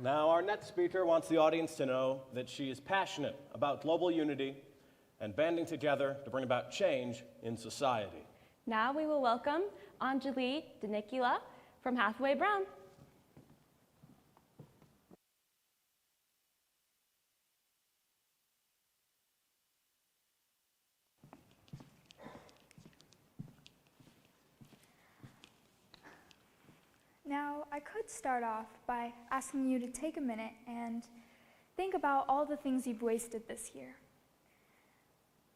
Now, our next speaker wants the audience to know that she is passionate about global unity and banding together to bring about change in society. Now we will welcome Anjali Dhanekula from Hathaway Brown. Now, I could start off by asking you to take a minute and think about all the things you've wasted this year.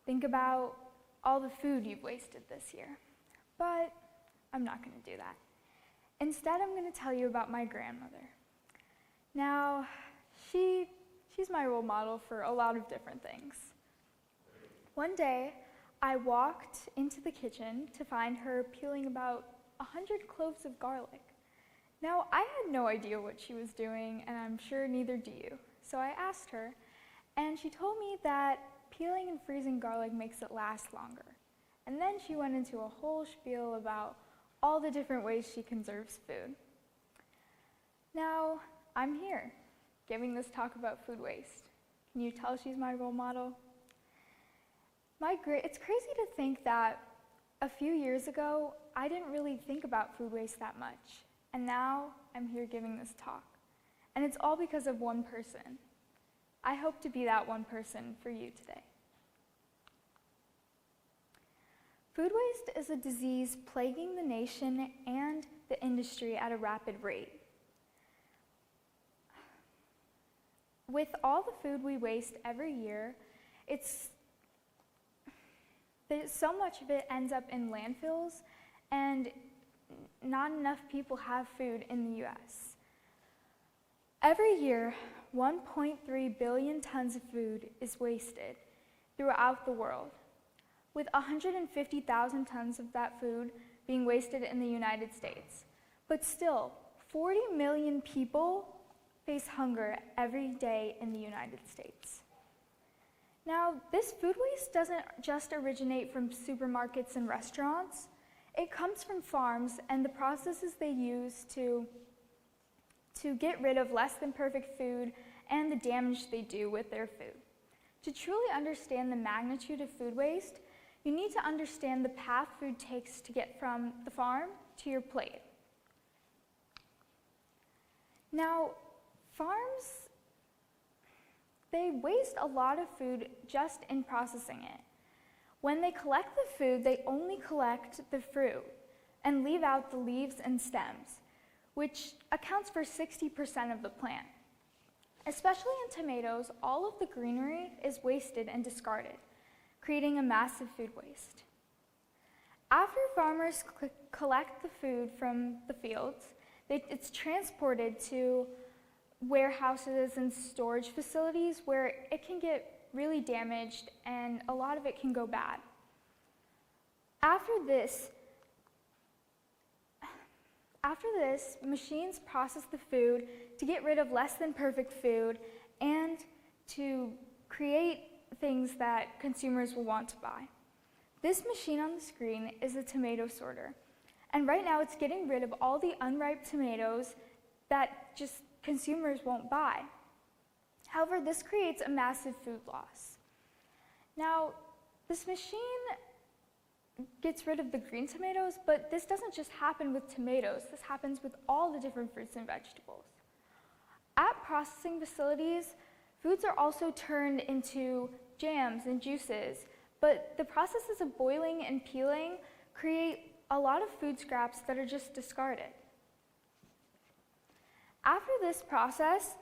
Think about all the food you've wasted this year. But I'm not going to do that. Instead, I'm going to tell you about my grandmother. Now, she's my role model for a lot of different things. One day, I walked into the kitchen to find her peeling about 100 cloves of garlic. Now, I had no idea what she was doing, and I'm sure neither do you. So I asked her, and she told me that peeling and freezing garlic makes it last longer. And then she went into a whole spiel about all the different ways she conserves food. Now, I'm here, giving this talk about food waste. Can you tell she's my role model? It's crazy to think that a few years ago, I didn't really think about food waste that much. And now I'm here giving this talk. And it's all because of one person. I hope to be that one person for you today. Food waste is a disease plaguing the nation and the industry at a rapid rate. With all the food we waste every year, so much of it ends up in landfills, and not enough people have food in the US. Every year, 1.3 billion tons of food is wasted throughout the world, with 150,000 tons of that food being wasted in the United States. But still, 40 million people face hunger every day in the United States. Now, this food waste doesn't just originate from supermarkets and restaurants. It comes from farms and the processes they use to get rid of less than perfect food and the damage they do with their food. To truly understand the magnitude of food waste, you need to understand the path food takes to get from the farm to your plate. Now, farms, they waste a lot of food just in processing it. When they collect the food, they only collect the fruit and leave out the leaves and stems, which accounts for 60% of the plant. Especially in tomatoes, all of the greenery is wasted and discarded, creating a massive food waste. After farmers collect the food from the fields, it's transported to warehouses and storage facilities where it can get really damaged and a lot of it can go bad. After this, machines process the food to get rid of less than perfect food and to create things that consumers will want to buy. This machine on the screen is a tomato sorter, and right now it's getting rid of all the unripe tomatoes that just consumers won't buy. However, this creates a massive food loss. Now, this machine gets rid of the green tomatoes, but this doesn't just happen with tomatoes. This happens with all the different fruits and vegetables. At processing facilities, foods are also turned into jams and juices, but the processes of boiling and peeling create a lot of food scraps that are just discarded. After this process,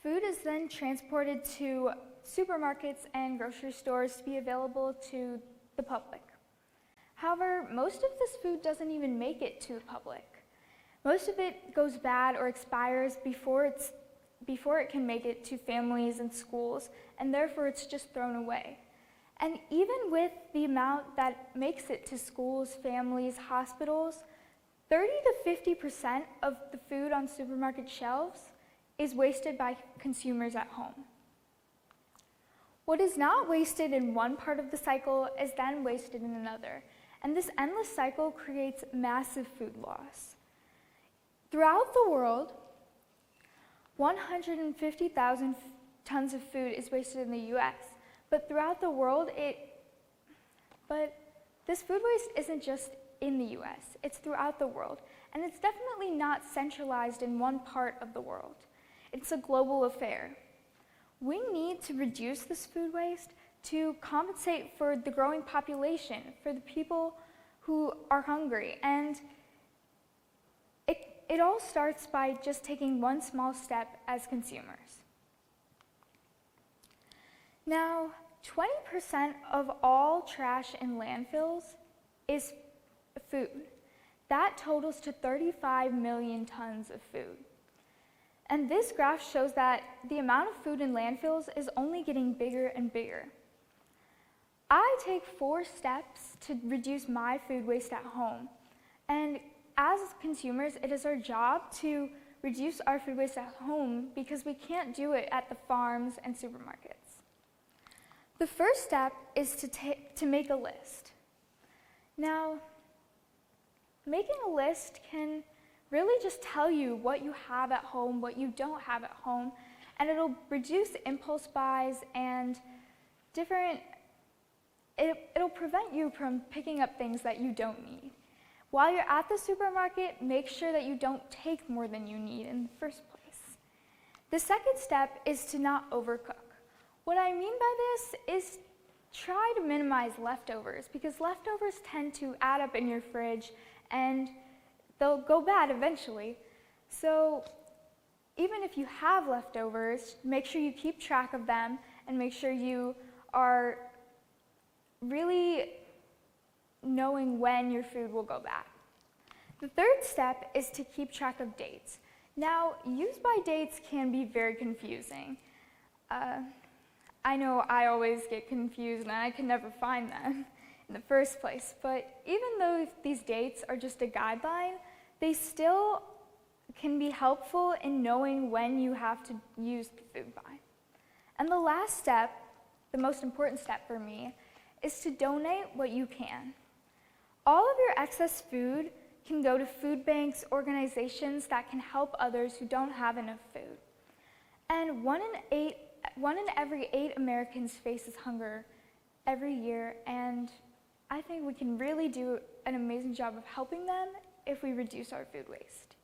food is then transported to supermarkets and grocery stores to be available to the public. However, most of this food doesn't even make it to the public. Most of it goes bad or expires before it can make it to families and schools, and therefore it's just thrown away. And even with the amount that makes it to schools, families, hospitals, 30 to 50% of the food on supermarket shelves is wasted by consumers at home. What is not wasted in one part of the cycle is then wasted in another, and this endless cycle creates massive food loss. Throughout the world, 150,000 tons of food is wasted in the US, but throughout the world, this food waste isn't just in the US, it's throughout the world, and it's definitely not centralized in one part of the world. It's a global affair. We need to reduce this food waste to compensate for the growing population, for the people who are hungry, and it all starts by just taking one small step as consumers. Now, 20% of all trash in landfills is food. That totals to 35 million tons of food. And this graph shows that the amount of food in landfills is only getting bigger and bigger. I take 4 steps to reduce my food waste at home. And as consumers, it is our job to reduce our food waste at home because we can't do it at the farms and supermarkets. The first step is to make a list. Now, making a list can really just tell you what you have at home, what you don't have at home, and it'll reduce impulse buys and it'll prevent you from picking up things that you don't need. While you're at the supermarket, make sure that you don't take more than you need in the first place. The second step is to not overcook. What I mean by this is try to minimize leftovers because leftovers tend to add up in your fridge and they'll go bad eventually. So even if you have leftovers, make sure you keep track of them and make sure you are really knowing when your food will go bad. The third step is to keep track of dates. Now, use-by dates can be very confusing. I know I always get confused and I can never find them in the first place, but even though these dates are just a guideline, they still can be helpful in knowing when you have to use the food buy. And the last step, the most important step for me, is to donate what you can. All of your excess food can go to food banks, organizations that can help others who don't have enough food. And one in every 8 Americans faces hunger every year, and I think we can really do an amazing job of helping them if we reduce our food waste.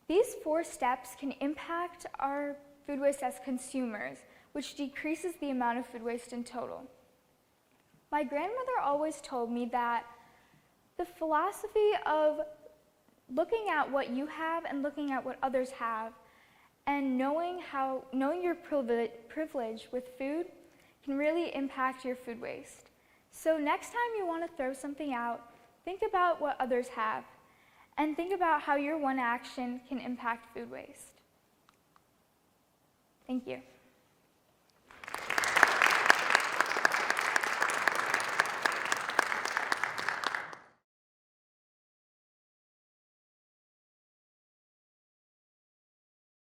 These 4 steps can impact our food waste as consumers, which decreases the amount of food waste in total. My grandmother always told me that the philosophy of looking at what you have and looking at what others have and knowing your privilege with food can really impact your food waste. So next time you want to throw something out, think about what others have and think about how your one action can impact food waste. Thank you.